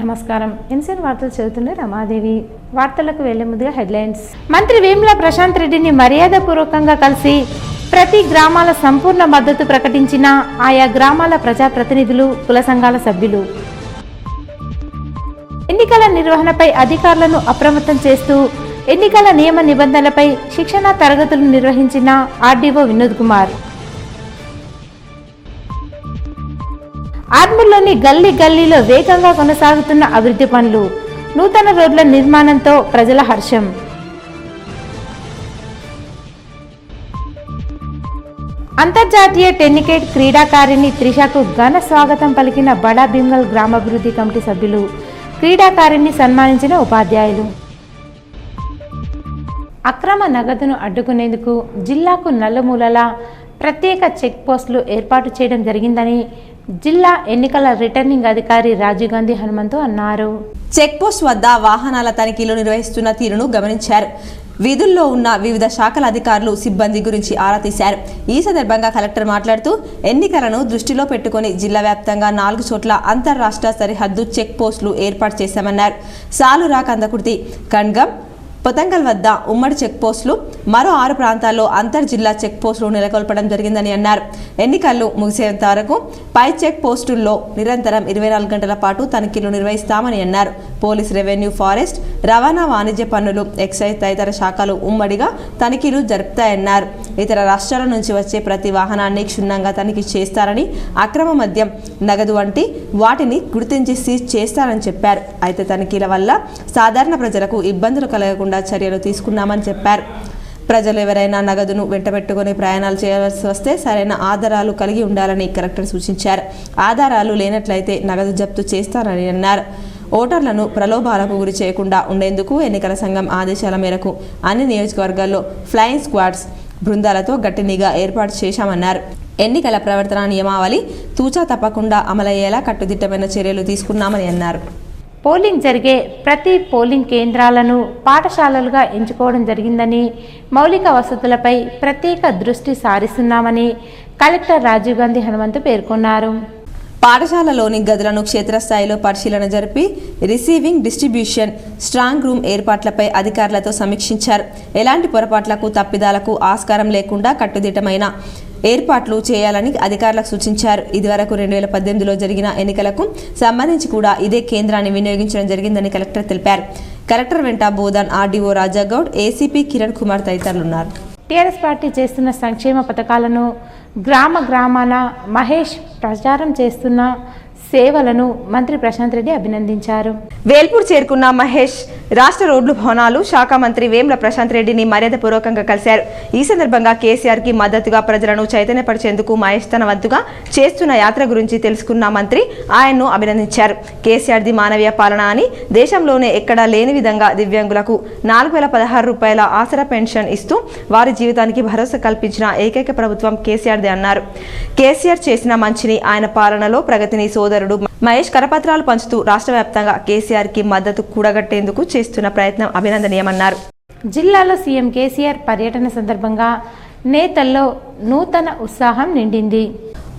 నమస్కారం. ఎన్సీఎన్ వార్తలు చదువుతున్న రమాదేవి. వార్తలకు వెళ్లే ముందుగా హెడ్లైన్స్. మంత్రి వేముల ప్రశాంత్ రెడ్డిని మర్యాదపూర్వకంగా కలిసి ప్రతి గ్రామాల సంపూర్ణ మద్దతు ప్రకటించిన ఆయా గ్రామాల ప్రజాప్రతినిధులు, కుల సంఘాల సభ్యులు. ఎన్నికల నిర్వహణపై అధికారులను అప్రమత్తం చేస్తూ ఎన్నికల నియమ నిబంధనలపై శిక్షణా తరగతులు నిర్వహించిన ఆర్డీఓ వినోద్ కుమార్. ఆర్మూర్లోని గల్లీ గల్లీలో వేగంగా కొనసాగుతున్న అభివృద్ధి పనులు, నూతన రోడ్ల నిర్మాణంతో ప్రజల హర్షం. అంతర్జాతీయ టెన్నికేట్ క్రీడాకారిణి త్రిషకు ఘన స్వాగతం పలికిన బడా భీమ్గల్ గ్రామాభివృద్ధి కమిటీ సభ్యులు, క్రీడాకారిణి సన్మానించిన ఉపాధ్యాయులు. అక్రమ నగదును అడ్డుకునేందుకు జిల్లాకు నలుమూలలా ప్రత్యేక చెక్ పోస్టులు ఏర్పాటు చేయడం జరిగిందని జిల్లా ఎన్నికల రిటర్నింగ్ అధికారి రాజీవ్ గాంధీ హనుమంతు అన్నారు. చెక్ పోస్ట్ వద్ద వాహనాల తనిఖీలు నిర్వహిస్తున్న తీరును గమనించారు. వీధుల్లో ఉన్న వివిధ శాఖల అధికారులు, సిబ్బంది గురించి ఆరా తీశారు. ఈ సందర్భంగా కలెక్టర్ మాట్లాడుతూ ఎన్నికలను దృష్టిలో పెట్టుకుని జిల్లా వ్యాప్తంగా 4 చోట్ల అంతర్రాష్ట్ర సరిహద్దు చెక్ పోస్టులు ఏర్పాటు చేశామన్నారు. సాలురా, కందకుర్తి, కణ్గం, పొతంగల్ వద్ద ఉమ్మడి చెక్ పోస్టులు, మరో 6 ప్రాంతాల్లో అంతర్ జిల్లా చెక్ పోస్టులు నెలకొల్పడం జరిగిందని అన్నారు. ఎన్నికలు ముగిసేంత వరకు పై చెక్ పోస్టుల్లో నిరంతరం 24 గంటల పాటు తనిఖీలు నిర్వహిస్తామని అన్నారు. పోలీస్, రెవెన్యూ, ఫారెస్ట్, రవాణా, వాణిజ్య పన్నులు, ఎక్సైజ్ తదితర శాఖలు ఉమ్మడిగా తనిఖీలు జరుపుతాయన్నారు. ఇతర రాష్ట్రాల నుంచి వచ్చే ప్రతి వాహనాన్ని క్షుణ్ణంగా తనిఖీ చేస్తారని, అక్రమ మద్యం, నగదు వంటి వాటిని గుర్తించి సీజ్ చేస్తారని చెప్పారు. అయితే తనిఖీల వల్ల సాధారణ ప్రజలకు ఇబ్బందులు కలగకుండా చర్యలు తీసుకున్నామని చెప్పారు. ప్రజలు ఎవరైనా నగదును వెంటబెట్టుకుని ప్రయాణాలు చేయవలసి వస్తే సరైన ఆధారాలు కలిగి ఉండాలని కలెక్టర్ సూచించారు. ఆధారాలు లేనట్లయితే నగదు జప్తు చేస్తారని అన్నారు. ఓటర్లను ప్రలోభాలకు గురి చేయకుండా ఉండేందుకు ఎన్నికల సంఘం ఆదేశాల మేరకు అన్ని నియోజకవర్గాల్లో ఫ్లయింగ్ స్క్వాడ్స్ బృందాలతో గట్టి నిఘా ఏర్పాటు చేశామన్నారు. ఎన్నికల ప్రవర్తన నియమావళి తూచా తప్పకుండా అమలయ్యేలా కట్టుదిట్టమైన చర్యలు తీసుకున్నామని అన్నారు. పోలింగ్ జరిగే ప్రతి పోలింగ్ కేంద్రాలను పాఠశాలలుగా ఎంచుకోవడం జరిగిందని, మౌలిక వసతులపై ప్రత్యేక దృష్టి సారిస్తున్నామని కలెక్టర్ రాజీవ్ గాంధీ హనుమంతు పేర్కొన్నారు. పాఠశాలలోని గదులను క్షేత్రస్థాయిలో పరిశీలన జరిపి రిసీవింగ్, డిస్ట్రిబ్యూషన్, స్ట్రాంగ్ రూమ్ ఏర్పాట్లపై అధికారులతో సమీక్షించారు. ఎలాంటి పొరపాట్లకు, తప్పిదాలకు ఆస్కారం లేకుండా కట్టుదిట్టమైన ఏర్పాట్లు చేయాలని అధికారులకు సూచించారు. ఇదివరకు 2018లో జరిగిన ఎన్నికలకు సంబంధించి కూడా ఇదే కేంద్రాన్ని వినియోగించడం జరిగిందని కలెక్టర్ తెలిపారు. కలెక్టర్ వెంట బోధన్, ఆర్డీఓ రాజాగౌడ్, ఏసీపీ కిరణ్ కుమార్ తదితరులున్నారు. టీఆర్ఎస్ పార్టీ చేస్తున్న సంక్షేమ పథకాలను గ్రామాన మహేష్ ప్రచారం చేస్తున్న సేవలను మంత్రి ప్రశాంత్ రెడ్డి అభినందించారు. వేల్పూర్ చేరుకున్న మహేష్ రాష్ట్ర రోడ్లు, భవనాలు శాఖ మంత్రి వేముల ప్రశాంత్ రెడ్డిని మర్యాదపూర్వకంగా కలిశారు. ఈ సందర్భంగా కేసీఆర్ కి మద్దతుగా ప్రజలను చైతన్యపరిచేందుకు మహేష్ తన వంతుగా చేస్తున్న యాత్ర గురించి తెలుసుకున్న మంత్రి ఆయన్ను అభినందించారు. కేసీఆర్ది మానవీయ పాలన అని, దేశంలోనే ఎక్కడా లేని విధంగా దివ్యాంగులకు 4016 రూపాయల ఆసరా పెన్షన్ ఇస్తూ వారి జీవితానికి భరోసా కల్పించిన ఏకైక ప్రభుత్వం కేసీఆర్దే అన్నారు. కేసీఆర్ చేసిన మంచిని, ఆయన పాలనలో ప్రగతిని సోదరుడు మహేష్ కరపత్రాలు పంచుతూ రాష్ట్ర వ్యాప్తంగా కేసీఆర్ కి మద్దతు కూడగట్టేందుకు చేస్తున్న ప్రయత్నం అభినందనీయమన్నారు. జిల్లాలో సీఎం కేసీఆర్ పర్యటన సందర్భంగా నేతల్లో నూతన ఉత్సాహం నిండింది.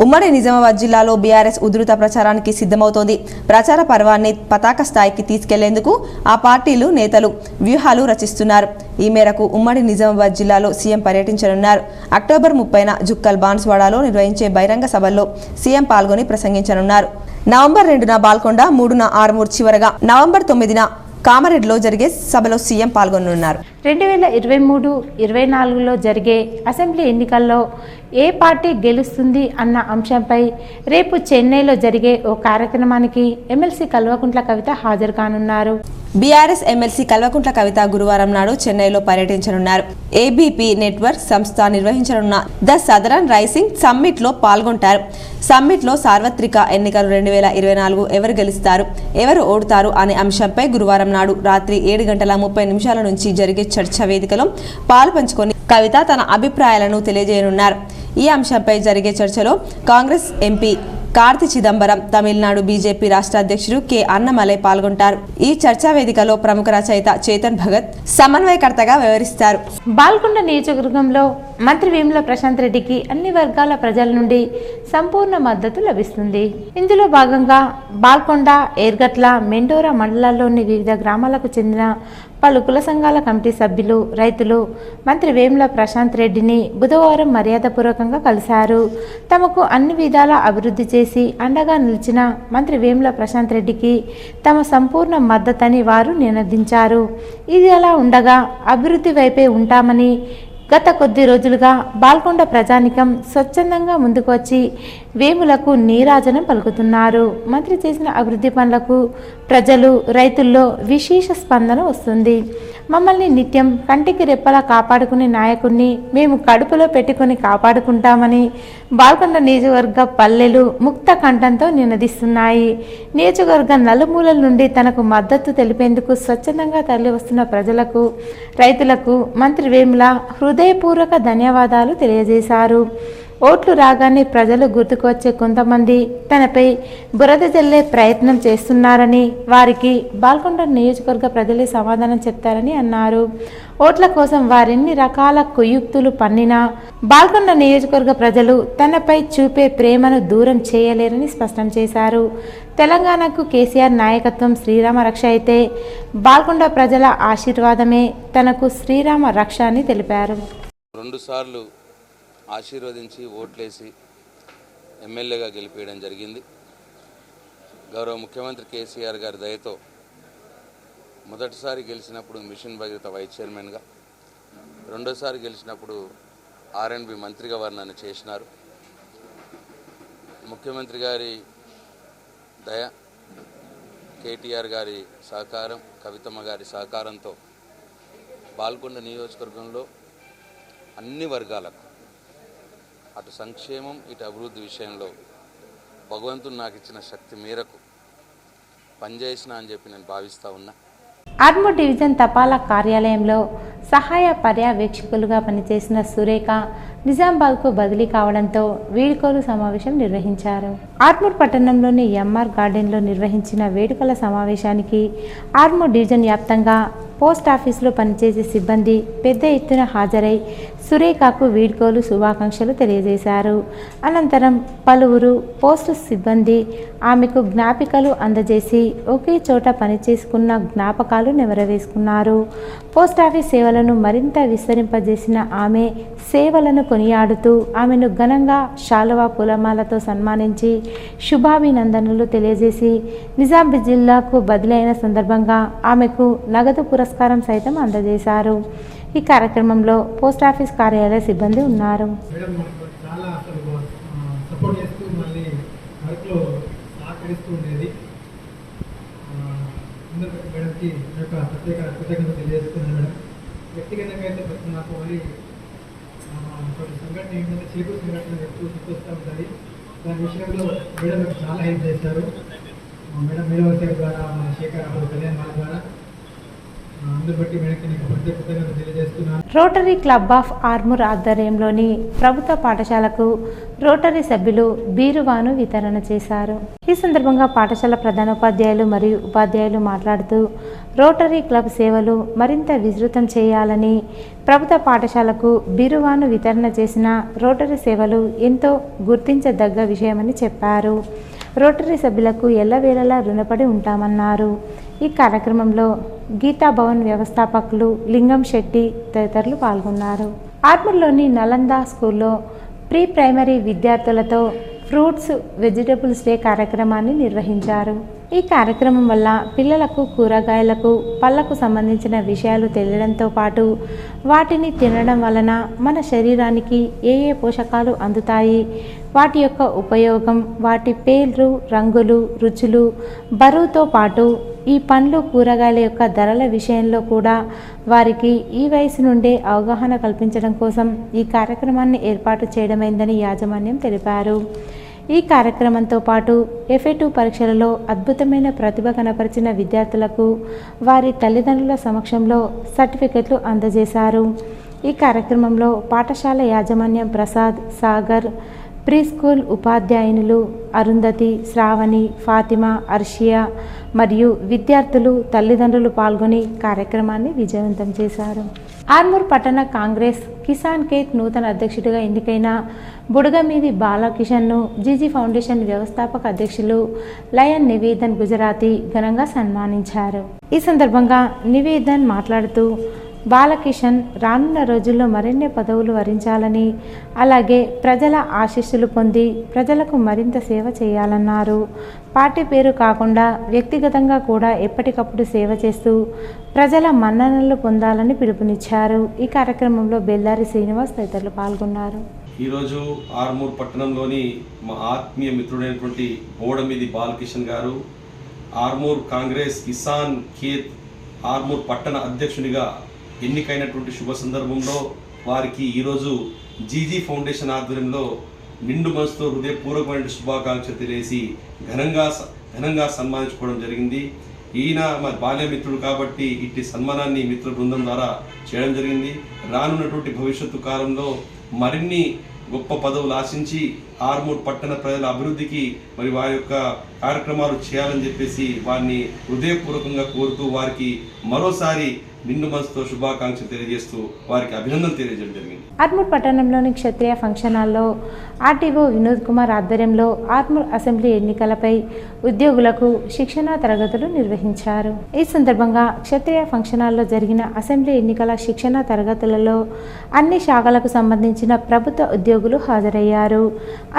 ఉమ్మడి నిజామాబాద్ జిల్లాలో బీఆర్ఎస్ ఉధృత ప్రచారానికి సిద్ధమవుతోంది. ప్రచార పర్వాన్ని పతాక స్థాయికి తీసుకెళ్లేందుకు ఆ పార్టీలు, నేతలు వ్యూహాలు రచిస్తున్నారు. ఈ మేరకు ఉమ్మడి నిజామాబాద్ జిల్లాలో సీఎం పర్యటించనున్నారు. అక్టోబర్ 30న జుక్కల్ బాన్స్వాడలో నిర్వహించే బహిరంగ సభల్లో సీఎం పాల్గొని ప్రసంగించనున్నారు. నవంబర్ 2న బాల్కొండ, 3న ఆర్మూర్, చివరగా నవంబర్ 9న కామారెడ్డిలో జరిగే సభలో సీఎం పాల్గొనున్నారు. 2023-24లో జరిగే అసెంబ్లీ ఎన్నికల్లో ఏ పార్టీ గెలుస్తుంది అన్న అంశంపై రేపు చెన్నైలో జరిగే ఓ కార్యక్రమానికి ఎమ్మెల్సీ కల్వకుంట్ల కవిత హాజరు కానున్నారు. బీఆర్ఎస్ ఎమ్మెల్సీ కల్వకుంట్ల కవిత గురువారం నాడు చెన్నైలో పర్యటించనున్నారు. ఏబీపీ నెట్వర్క్ సంస్థ నిర్వహించనున్న ద సదరన్ రైసింగ్ సమ్మిట్ లో పాల్గొంటారు. సమ్మిట్ లో సార్వత్రిక ఎన్నికలు 2024 ఎవరు గెలుస్తారు, ఎవరు ఓడుతారు అనే అంశంపై గురువారం నాడు రాత్రి 7:30 నుంచి జరిగే చర్చా వేదికలో పాలుపంచుకొని కవిత తన అభిప్రాయాలను తెలియజేయనున్నారు. ఈ అంశంపై జరిగే చర్చలో కాంగ్రెస్ ఎంపీ కార్తి చిదంబరం, తమిళనాడు బీజేపీ రాష్ట్ర అధ్యక్షుడు కె అన్నమలై పాల్గొంటారు. ఈ చర్చా వేదికలో ప్రముఖ రచయిత చేతన్ భగత్ సమన్వయకర్తగా వ్యవహరిస్తారు. బాల్కొండ నియోజకవర్గంలో మంత్రి వేముల ప్రశాంత్ రెడ్డికి అన్ని వర్గాల ప్రజల నుండి సంపూర్ణ మద్దతు లభిస్తుంది. ఇందులో భాగంగా బాల్కొండ, ఏర్గట్ల, మెండోరా మండలాల్లోని వివిధ గ్రామాలకు చెందిన పలు కుల సంఘాల కమిటీ సభ్యులు, రైతులు మంత్రి వేముల ప్రశాంత్ రెడ్డిని బుధవారం మర్యాదపూర్వకంగా కలిశారు. తమకు అన్ని విధాల అభివృద్ధి చేసి అండగా నిలిచిన మంత్రి వేముల ప్రశాంత్ రెడ్డికి తమ సంపూర్ణ మద్దతని వారు నినదించారు. ఇది అలా ఉండగా అభివృద్ధి వైపే ఉంటామని గత కొద్ది రోజులుగా బాల్కొండ ప్రజానికం స్వచ్ఛందంగా ముందుకు వచ్చి వేములకు నీరాజనం పలుకుతున్నారు. మంత్రి చేసిన అభివృద్ధి పనులకు ప్రజలు, రైతుల్లో విశేష స్పందన వస్తుంది. మమ్మల్ని నిత్యం కంటికి రెప్పలా కాపాడుకునే నాయకుడిని మేము కడుపులో పెట్టుకుని కాపాడుకుంటామని బాల్కొండ నియోజకవర్గ పల్లెలు ముక్త కంఠంతో నినదిస్తున్నాయి. నియోజకవర్గ నలుమూలల నుండి తనకు మద్దతు తెలిపేందుకు స్వచ్ఛందంగా తరలివస్తున్న ప్రజలకు, రైతులకు మంత్రి వేముల హృదయపూర్వక ధన్యవాదాలు తెలియజేశారు. ఓట్లు రాగానే ప్రజలు గుర్తుకొచ్చే కొంతమంది తనపై బురద జల్లే ప్రయత్నం చేస్తున్నారని, వారికి బాల్కొండ నియోజకవర్గ ప్రజలే సమాధానం చెప్తారని అన్నారు. ఓట్ల కోసం వారెన్ని రకాల కుయుక్తులు పన్నినా బాల్కొండ నియోజకవర్గ ప్రజలు తనపై చూపే ప్రేమను దూరం చేయలేరని స్పష్టం చేశారు. తెలంగాణకు కేసీఆర్ నాయకత్వం శ్రీరామ రక్ష అయితే బాల్కొండ ప్రజల ఆశీర్వాదమే తనకు శ్రీరామ రక్ష అని తెలిపారు. 2 సార్లు ఆశీర్వదించి ఓట్లేసి ఎమ్మెల్యేగా గెలిపేయడం జరిగింది. గౌరవ ముఖ్యమంత్రి కేసీఆర్ గారి దయతో మొదటిసారి గెలిచినప్పుడు మిషన్ భగీరథ వైస్ చైర్మన్గా, రెండోసారి గెలిచినప్పుడు R&B మంత్రిగా వారు నన్ను చేసినారు. ముఖ్యమంత్రి గారి దయ, కేటీఆర్ గారి సహకారం, కవితమ్మ గారి సహకారంతో బాల్కొండ నియోజకవర్గంలో అన్ని వర్గాలకు అటు సంక్షేమం, ఇటు అభివృద్ధి విషయంలో భగవంతుడు నాకు ఇచ్చిన శక్తి మేరకు పనిచేసిన అని చెప్పి నేను భావిస్తూ ఉన్నా. ఆర్మూర్ డివిజన్ తపాలా కార్యాలయంలో సహాయ పర్యవేక్షకులుగా పనిచేసిన సురేఖ నిజామాబాద్కు బదిలీ కావడంతో వీడ్కోలు సమావేశం నిర్వహించారు. ఆర్మూర్ పట్టణంలోని ఎంఆర్ గార్డెన్లో నిర్వహించిన వేడుకల సమావేశానికి ఆర్మూర్ డివిజన్ వ్యాప్తంగా పోస్ట్ ఆఫీసులో పనిచేసే సిబ్బంది పెద్ద ఎత్తున హాజరై సురేఖకు వీడ్కోలు శుభాకాంక్షలు తెలియజేశారు. అనంతరం పలువురు పోస్టు సిబ్బంది ఆమెకు జ్ఞాపికలు అందజేసి ఒకే చోట పనిచేసుకున్న జ్ఞాపకాలు నెమరవేసుకున్నారు. పోస్టాఫీస్ సేవలను మరింత విస్తరింపజేసిన ఆమె సేవలను కొనియాడుతూ ఆమెను ఘనంగా శాలువా పూలమాలతో సన్మానించి శుభాభినందనలు తెలియజేసి నిజామాబాద్ జిల్లాకు బదిలైన సందర్భంగా ఆమెకు నగదు పురస్కారం సైతం అందజేశారు. ఈ కార్యక్రమంలో పోస్టాఫీస్ కార్యాలయ సిబ్బంది ఉన్నారు. వ్యక్తిగతంగా అయితే నాకు మళ్ళీ సంఘటన ఏంటంటే చీకటి సంఘటన గుర్తొస్తూ ఉంటుంది. దాని విషయంలో మేడం చాలా హెల్ప్ చేశారు. మేడం మేడవసే ద్వారా, మన శేఖర్ అప్పుడు కళ్యాణ్ వాళ్ళ ద్వారా అందరు బట్టి మేడకి నీకు ప్రత్యేక కృతజ్ఞతలు తెలియజేస్తున్నాను. రోటరీ క్లబ్ ఆఫ్ ఆర్మూర్ ఆధ్వర్యంలోని ప్రభుత్వ పాఠశాలకు రోటరీ సభ్యులు బీరువాను వితరణ చేశారు. ఈ సందర్భంగా పాఠశాల ప్రధానోపాధ్యాయులు మరియు ఉపాధ్యాయులు మాట్లాడుతూ రోటరీ క్లబ్ సేవలు మరింత విస్తృతం చేయాలని, ప్రభుత్వ పాఠశాలకు బీరువాను వితరణ చేసిన రోటరీ సేవలు ఎంతో గుర్తించదగ్గ విషయమని చెప్పారు. రోటరీ సభ్యులకు ఎల్లవేళలా రుణపడి ఉంటామన్నారు. ఈ కార్యక్రమంలో గీతా భవన్ వ్యవస్థాపకులు లింగం శెట్టి తదితరులు పాల్గొన్నారు. ఆర్మూర్లోని నలంద స్కూల్లో ప్రీ ప్రైమరీ విద్యార్థులతో ఫ్రూట్స్ వెజిటబుల్స్ డే కార్యక్రమాన్ని నిర్వహించారు. ఈ కార్యక్రమం వల్ల పిల్లలకు కూరగాయలకు, పళ్లకు సంబంధించిన విషయాలు తెలియడంతో పాటు వాటిని తినడం వలన మన శరీరానికి ఏ ఏ పోషకాలు అందుతాయి, వాటి యొక్క ఉపయోగం, వాటి పేర్లు, రంగులు, రుచులు, బరువుతో పాటు ఈ పండ్లు కూరగాయల యొక్క ధరల విషయంలో కూడా వారికి ఈ వయసు నుండే అవగాహన కల్పించడం కోసం ఈ కార్యక్రమాన్ని ఏర్పాటు చేయడమైందని యాజమాన్యం తెలిపారు. ఈ కార్యక్రమంతో పాటు FA2 పరీక్షలలో అద్భుతమైన ప్రతిభ కనపరిచిన విద్యార్థులకు వారి తల్లిదండ్రుల సమక్షంలో సర్టిఫికెట్లు అందజేశారు. ఈ కార్యక్రమంలో పాఠశాల యాజమాన్యం ప్రసాద్, సాగర్, ప్రీ స్కూల్ ఉపాధ్యాయునులు అరుంధతి, శ్రావణి, ఫాతిమా, అర్షియా మరియు విద్యార్థులు, తల్లిదండ్రులు పాల్గొని కార్యక్రమాన్ని విజయవంతం చేశారు. ఆర్మూర్ పట్టణ కాంగ్రెస్ కిసాన్ కేత్ నూతన అధ్యక్షుడిగా ఎన్నికైన బుడగమీది బాలకిషన్ను జీజీ ఫౌండేషన్ వ్యవస్థాపక అధ్యక్షులు లయన్ నివేదన్ గుజరాతీ ఘనంగా సన్మానించారు. ఈ సందర్భంగా నివేదన్ మాట్లాడుతూ బాలకిషన్ రానున్న రోజుల్లో మరిన్ని పదవులు వరించాలని, అలాగే ప్రజల ఆశీస్సులు పొంది ప్రజలకు మరింత సేవ చేయాలన్నారు. పార్టీ పేరు కాకుండా వ్యక్తిగతంగా కూడా ఎప్పటికప్పుడు సేవ చేస్తూ ప్రజల మన్ననలు పొందాలని పిలుపునిచ్చారు. ఈ కార్యక్రమంలో బెల్లారి శ్రీనివాస్ తదితరులు పాల్గొన్నారు. ఈరోజు ఆర్మూర్ పట్టణంలోని మా ఆత్మీయ మిత్రుడైనటువంటి బోడమిది బాలకిషన్ గారు ఆర్మూర్ కాంగ్రెస్ కిసాన్ ఖేత్ ఆర్మూర్ పట్టణ అధ్యక్షునిగా ఎన్నికైనటువంటి శుభ సందర్భంలో వారికి ఈరోజు జీజీ ఫౌండేషన్ ఆధ్వర్యంలో నిండు మనసుతో హృదయపూర్వకమైన శుభాకాంక్షలు తెలియజేసి ఘనంగా సన్మానించుకోవడం జరిగింది. ఈయన మా బాల్యమిత్రుడు కాబట్టి ఇట్టి సన్మానాన్ని మిత్ర బృందం ద్వారా చేయడం జరిగింది. రానున్నటువంటి భవిష్యత్తు కాలంలో మరిన్ని గొప్ప పదవులు ఆశించి ఆర్మూర్ పట్టణ ప్రజల అభివృద్ధికి మరి వారి యొక్క కార్యక్రమాలు చేయాలని చెప్పేసి వారిని హృదయపూర్వకంగా కోరుతూ వారికి మరోసారి నిండు మనసుతో శుభాకాంక్షలు తెలియజేస్తూ వారికి అభినందనలు తెలియజేయడం జరిగింది. ఆర్మూర్ పట్టణంలోని క్షత్రియ ఫంక్షన్ హాల్లో ఆర్టీఓ వినోద్ కుమార్ ఆధ్వర్యంలో ఆర్మూర్ అసెంబ్లీ ఎన్నికలపై ఉద్యోగులకు శిక్షణా తరగతులు నిర్వహించారు. ఈ సందర్భంగా క్షత్రియ ఫంక్షన్ హాల్లో జరిగిన అసెంబ్లీ ఎన్నికల శిక్షణా తరగతులలో అన్ని శాఖలకు సంబంధించిన ప్రభుత్వ ఉద్యోగులు హాజరయ్యారు.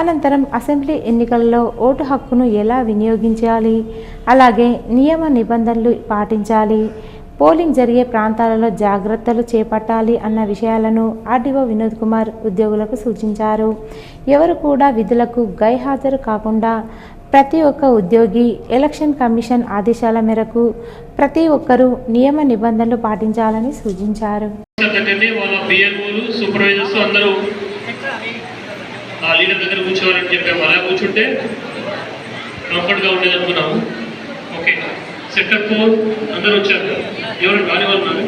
అనంతరం అసెంబ్లీ ఎన్నికల్లో ఓటు హక్కును ఎలా వినియోగించాలి, అలాగే నియమ నిబంధనలు పాటించాలి, పోలింగ్ జరిగే ప్రాంతాలలో జాగ్రత్తలు చేపట్టాలి అన్న విషయాలను ఆర్డీఓ వినోద్ కుమార్ ఉద్యోగులకు సూచించారు. ఎవరు కూడా విధులకు గైహాజరు కాకుండా ప్రతి ఒక్క ఉద్యోగి ఎలక్షన్ కమిషన్ ఆదేశాల మేరకు ప్రతి ఒక్కరూ నియమ నిబంధనలు పాటించాలని సూచించారు. లీడర్ దగ్గర కూర్చోవాలని చెప్పాము. అలా కూర్చుంటే కంఫర్ట్గా ఉండేది అనుకున్నాము. ఓకే, సెక్టర్ 4 అందరూ వచ్చారు. ఎవరు కాని వాళ్ళు ఉన్నారు?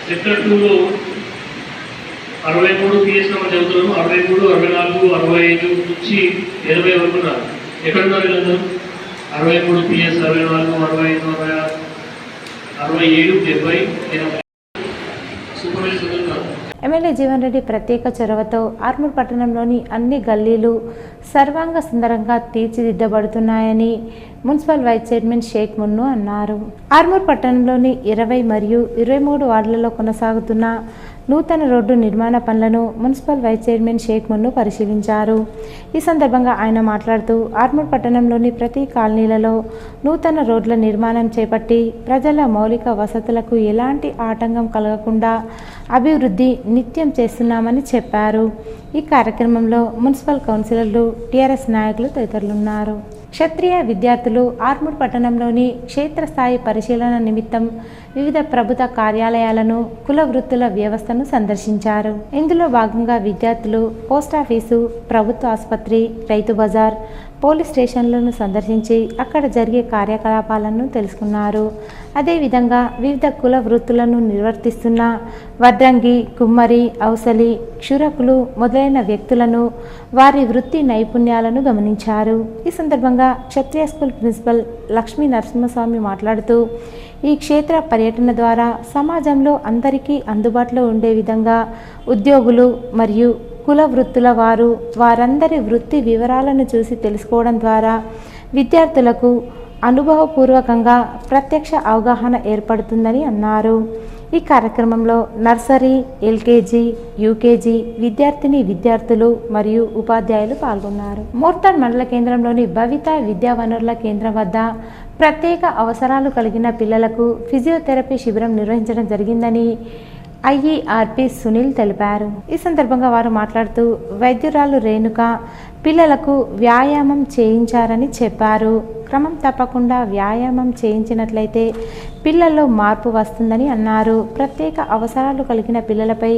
సెక్టర్ 2లో 63 PS నెంబర్ చదువుతున్నాము. 63, 64, 65 నుంచి 80 వరకు ఉన్నారు. ఎక్కడున్నారు వీళ్ళందరూ? 63 PS, 64, 65, 66, 67, 70, 80 సూపర్వైజర్ ఉన్నారు. ఎమ్మెల్యే జీవన్ రెడ్డి ప్రత్యేక చొరవతో ఆర్మూర్ పట్టణంలోని అన్ని గల్లీలు సర్వాంగ సుందరంగా తీర్చిదిద్దబడుతున్నాయని మున్సిపల్ వైస్ చైర్మన్ షేక్ మున్ను అన్నారు. ఆర్మూర్ పట్టణంలోని 20 మరియు 23 వార్డులలో కొనసాగుతున్న నూతన రోడ్డు నిర్మాణ పనులను మున్సిపల్ వైస్ చైర్మన్ షేక్ మున్ను పరిశీలించారు. ఈ సందర్భంగా ఆయన మాట్లాడుతూ ఆర్మూర్ పట్టణంలోని ప్రతి కాలనీలలో నూతన రోడ్ల నిర్మాణం చేపట్టి ప్రజల మౌలిక వసతులకు ఎలాంటి ఆటంకం కలగకుండా అభివృద్ధి నిత్యం చేస్తున్నామని చెప్పారు. ఈ కార్యక్రమంలో మున్సిపల్ కౌన్సిలర్లు, టీఆర్ఎస్ నాయకులు తదితరులున్నారు. క్షత్రియ విద్యార్థులు ఆర్మూర్ పట్టణంలోని క్షేత్రస్థాయి పరిశీలన నిమిత్తం వివిధ ప్రభుత్వ కార్యాలయాలను, కుల వృత్తుల వ్యవస్థను సందర్శించారు. ఇందులో భాగంగా విద్యార్థులు పోస్టాఫీసు, ప్రభుత్వ ఆసుపత్రి, రైతు బజార్, పోలీస్ స్టేషన్లను సందర్శించి అక్కడ జరిగే కార్యకలాపాలను తెలుసుకున్నారు. అదేవిధంగా వివిధ కుల వృత్తులను నిర్వర్తిస్తున్న వడ్రంగి, కుమ్మరి, ఔసలి, క్షురకులు మొదలైన వ్యక్తులను, వారి వృత్తి నైపుణ్యాలను గమనించారు. ఈ సందర్భంగా క్షత్రియ స్కూల్ ప్రిన్సిపల్ లక్ష్మీ నరసింహస్వామి మాట్లాడుతూ ఈ క్షేత్ర పర్యటన ద్వారా సమాజంలో అందరికీ అందుబాటులో ఉండే విధంగా ఉద్యోగులు మరియు కుల వృత్తుల వారందరి వృత్తి వివరాలను చూసి తెలుసుకోవడం ద్వారా విద్యార్థులకు అనుభవపూర్వకంగా ప్రత్యక్ష అవగాహన ఏర్పడుతుందని అన్నారు. ఈ కార్యక్రమంలో నర్సరీ, ఎల్కేజీ, యూకేజీ విద్యార్థులు మరియు ఉపాధ్యాయులు పాల్గొన్నారు. మోర్తాడ్ మండల కేంద్రంలోని భవిత విద్యా వనరుల కేంద్రం వద్ద ప్రత్యేక అవసరాలు కలిగిన పిల్లలకు ఫిజియోథెరపీ శిబిరం నిర్వహించడం జరిగిందని ఐఈఆర్పి సునీల్ తెలిపారు. ఈ సందర్భంగా వారు మాట్లాడుతూ వైద్యురాలు రేణుక పిల్లలకు వ్యాయామం చేయించారని చెప్పారు. క్రమం తప్పకుండా వ్యాయామం చేయించినట్లయితే పిల్లల్లో మార్పు వస్తుందని అన్నారు. ప్రత్యేక అవసరాలు కలిగిన పిల్లలపై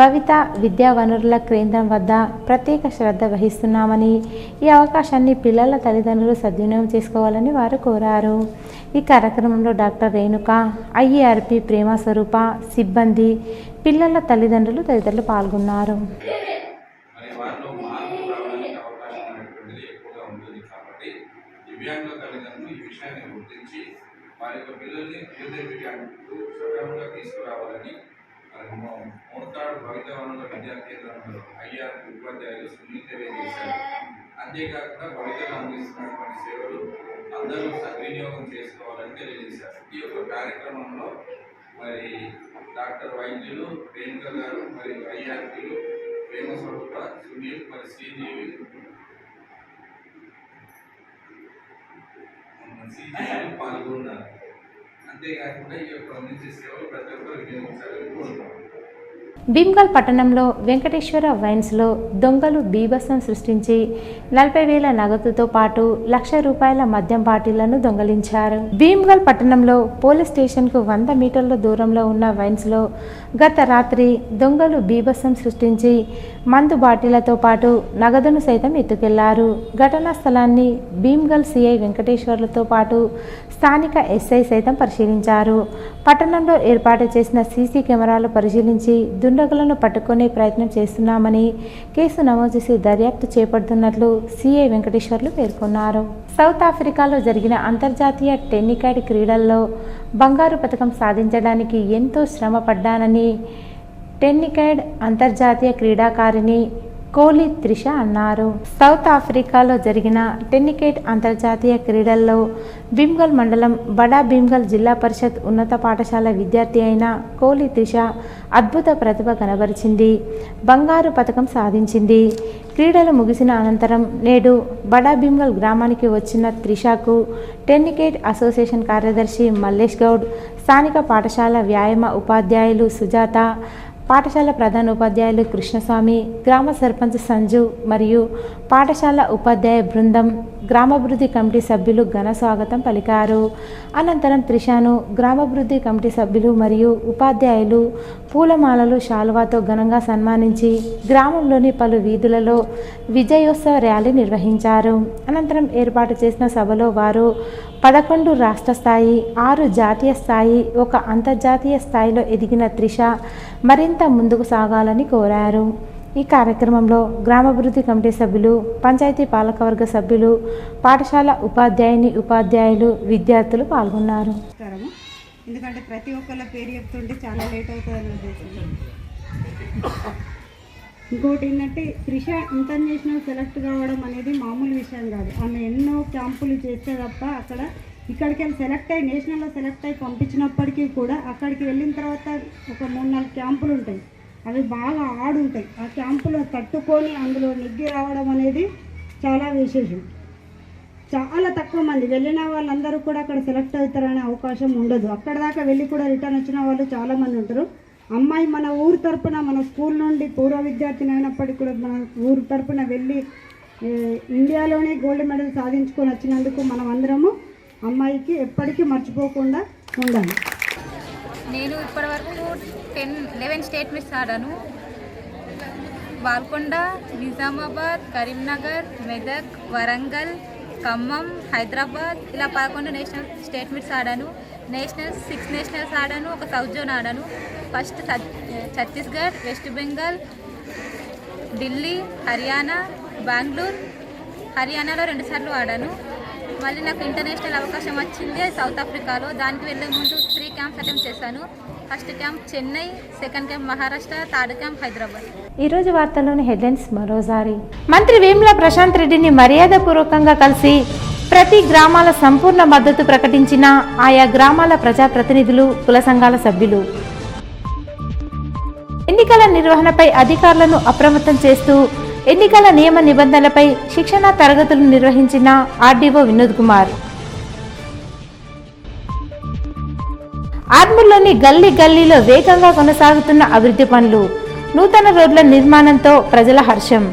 భవిత విద్యా వనరుల కేంద్రం వద్ద ప్రత్యేక శ్రద్ధ వహిస్తున్నామని, ఈ అవకాశాన్ని పిల్లల తల్లిదండ్రులు సద్వినియోగం చేసుకోవాలని వారు కోరారు. ఈ కార్యక్రమంలో డాక్టర్ రేణుక, ఐఈఆర్పి ప్రేమ స్వరూప, సిబ్బంది, పిల్లల తల్లిదండ్రులు తదితరులు పాల్గొన్నారు. దివ్యాంగుల తల్లిదండ్రులు గుర్తించి వారి యొక్క పిల్లల్ని విద్యార్థులకు సక్రమంగా తీసుకురావాలని మోతాడు భవిత వనరుల విద్యా కేంద్రంలో ఐఆర్ ఉపాధ్యాయులు సునీల్ తెలియజేశారు. అంతేకాకుండా భవితలు అందిస్తున్నటువంటి సేవలు అందరూ సద్వినియోగం చేసుకోవాలని తెలియజేశారు. ఈ యొక్క కార్యక్రమంలో మరి డాక్టర్ వైద్యులు రేణుక గారు మరియు ఐఆర్పీలు ప్రేమస్వరూప సునీల్ మరి శ్రీజీవి పాల్గొన్నారు. అంతేకాకుండా ఈ యొక్క అందించే సేవలు ప్రతి ఒక్కరు వినియోగించాలని కోరుతున్నాను. భీమ్గల్ పట్టణంలో వెంకటేశ్వర వైన్స్లో దొంగలు బీభత్సం సృష్టించి 40,000 నగదుతో పాటు ₹1,00,000 మద్యం బాటిళ్లను దొంగలించారు. భీమ్గల్ పట్టణంలో పోలీస్ స్టేషన్కు 100 మీటర్ల దూరంలో ఉన్న వైన్స్లో గత రాత్రి దొంగలు బీభత్సం సృష్టించి మందు బాటిళ్లతో పాటు నగదును సైతం ఎత్తుకెళ్లారు. ఘటనా స్థలాన్ని భీమ్గల్ సిఐ వెంకటేశ్వర్లతో పాటు స్థానిక ఎస్ఐ సైతం పరిశీలించారు. పట్టణంలో ఏర్పాటు చేసిన సీసీ కెమెరాలు పరిశీలించి దుండగులను పట్టుకునే ప్రయత్నం చేస్తున్నామని, కేసు నమోదు చేసి దర్యాప్తు చేపడుతున్నట్లు సిఐ వెంకటేశ్వర్లు పేర్కొన్నారు. సౌత్ ఆఫ్రికాలో జరిగిన అంతర్జాతీయ టెన్నికాయిడ్ క్రీడల్లో బంగారు పతకం సాధించడానికి ఎంతో శ్రమ పడ్డానని టెన్నికాయిడ్ అంతర్జాతీయ క్రీడాకారిణి కోహ్లీ త్రిష అన్నారు. సౌత్ ఆఫ్రికాలో జరిగిన టెన్నికేట్ అంతర్జాతీయ క్రీడల్లో భీమ్గల్ మండలం బడా భీమ్గల్ జిల్లా పరిషత్ ఉన్నత పాఠశాల విద్యార్థి అయిన కోహ్లీ త్రిష అద్భుత ప్రతిభ కనబరిచింది. బంగారు పతకం సాధించింది. క్రీడలు ముగిసిన అనంతరం నేడు బడా భీమ్గల్ గ్రామానికి వచ్చిన త్రిషకు టెన్నికేట్ అసోసియేషన్ కార్యదర్శి మల్లేష్ గౌడ్, స్థానిక పాఠశాల వ్యాయామ ఉపాధ్యాయులు సుజాత, పాఠశాల ప్రధాన ఉపాధ్యాయులు కృష్ణస్వామి, గ్రామ సర్పంచ్ సంజు మరియు పాఠశాల ఉపాధ్యాయ బృందం, గ్రామాభివృద్ధి కమిటీ సభ్యులు ఘన స్వాగతం పలికారు. అనంతరం త్రిషను గ్రామాభివృద్ధి కమిటీ సభ్యులు మరియు ఉపాధ్యాయులు పూలమాలలు, శాలువాతో ఘనంగా సన్మానించి గ్రామంలోని పలు వీధులలో విజయోత్సవ ర్యాలీ నిర్వహించారు. అనంతరం ఏర్పాటు చేసిన సభలో వారు 11 రాష్ట్ర స్థాయి, 6 జాతీయ స్థాయి, 1 అంతర్జాతీయ స్థాయిలో ఎదిగిన త్రిష మరింత ముందుకు సాగాలని కోరారు. ఈ కార్యక్రమంలో గ్రామాభివృద్ధి కమిటీ సభ్యులు, పంచాయతీ పాలకవర్గ సభ్యులు, పాఠశాల ఉపాధ్యాయులు, విద్యార్థులు పాల్గొన్నారు. ఎందుకంటే ప్రతి ఒక్కళ్ళ పేరు చెప్తుంటే చాలా లేట్ అవుతుందని ఉద్దేశం. ఇంకోటి ఏంటంటే త్రిష ఇంటర్నేషనల్ సెలెక్ట్ కావడం అనేది మామూలు విషయం కాదు. ఆమె ఎన్నో క్యాంపులు చేస్తే తప్ప ఇక్కడికి వెళ్ళి సెలెక్ట్ అయ్యి నేషనల్లో సెలెక్ట్ అయ్యి పంపించినప్పటికీ కూడా అక్కడికి వెళ్ళిన తర్వాత ఒక 3-4 క్యాంపులు ఉంటాయి. అవి బాగా ఆడుంటాయి. ఆ క్యాంపులో తట్టుకొని అందులో నెగ్గి రావడం అనేది చాలా విశేషం. చాలా తక్కువ మంది వెళ్ళిన వాళ్ళందరూ కూడా అక్కడ సెలెక్ట్ అవుతారనే అవకాశం ఉండదు. అక్కడ దాకా వెళ్ళి కూడా రిటర్న్ వచ్చిన వాళ్ళు చాలామంది ఉంటారు. అమ్మాయి మన ఊరు తరపున, మన స్కూల్ నుండి పూర్వ విద్యార్థిని అయినప్పటికీ కూడా మన ఊరు తరపున వెళ్ళి ఇండియాలోనే గోల్డ్ మెడల్ సాధించుకొని వచ్చినందుకు మనం అందరము అమ్మాయికి ఎప్పటికీ మర్చిపోకుండా ఉండాలి. నేను ఇప్పటివరకు 11 స్టేట్ మీట్స్ ఆడాను. బాల్కొండ, నిజామాబాద్, కరీంనగర్, మెదక్, వరంగల్, ఖమ్మం, హైదరాబాద్ ఇలా 11 నేషనల్ స్టేట్ మీట్స్ ఆడాను. 6 నేషనల్స్ ఆడాను, 1 సౌత్ జోన్ ఆడాను. ఫస్ట్ ఛత్తీస్గఢ్, వెస్ట్ బెంగాల్, ఢిల్లీ, హర్యానా, బెంగళూరు, హర్యానాలో 2 సార్లు ఆడాను. మళ్ళీ నాకు ఇంటర్నేషనల్ అవకాశం వచ్చింది సౌత్ ఆఫ్రికాలో. దానికి వెళ్ళే ముందు 3 క్యాంప్స్ అటెంప్ట్ చేశాను. First camp Chennai, second camp Maharashtra, third camp Hyderabad. ఈరోజు వార్తల్లోని హెడ్లైన్స్ మరోసారి. మంత్రి వేముల ప్రశాంత్ రెడ్డిని మర్యాదపూర్వకంగా కలిసి ప్రతి గ్రామాల సంపూర్ణ మద్దతు ప్రకటించిన ఆయా గ్రామాల ప్రజాప్రతినిధులు, కుల సంఘాల సభ్యులు. ఎన్నికల నిర్వహణపై అధికారులను అప్రమత్తం చేస్తూ ఎన్నికల నియమ నిబంధనలపై శిక్షణా తరగతులు నిర్వహించిన ఆర్డీఓ వినోద్ కుమార్. ఆర్మూర్లోని గల్లీలో వేగంగా కొనసాగుతున్న అభివృద్ధి పనులు, నూతన రోడ్ల నిర్మాణంతో ప్రజల హర్షం.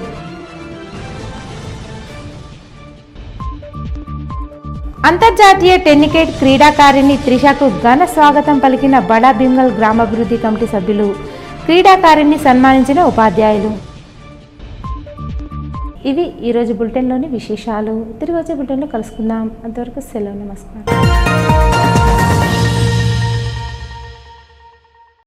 అంతర్జాతీయ టెన్నికేట్ క్రీడాకారిణి త్రిషకు ఘన స్వాగతం పలికిన బడా భీమ్గల్ గ్రామాభివృద్ధి కమిటీ సభ్యులు, క్రీడాకారిణి సన్మానించిన ఉపాధ్యాయులు. ఇవి ఈరోజు బులెటిన్లోని విశేషాలు. తిరిగి వచ్చే బులెటిన్లో కలుసుకుందాం. అంతవరకు సెలవు, నమస్కారం.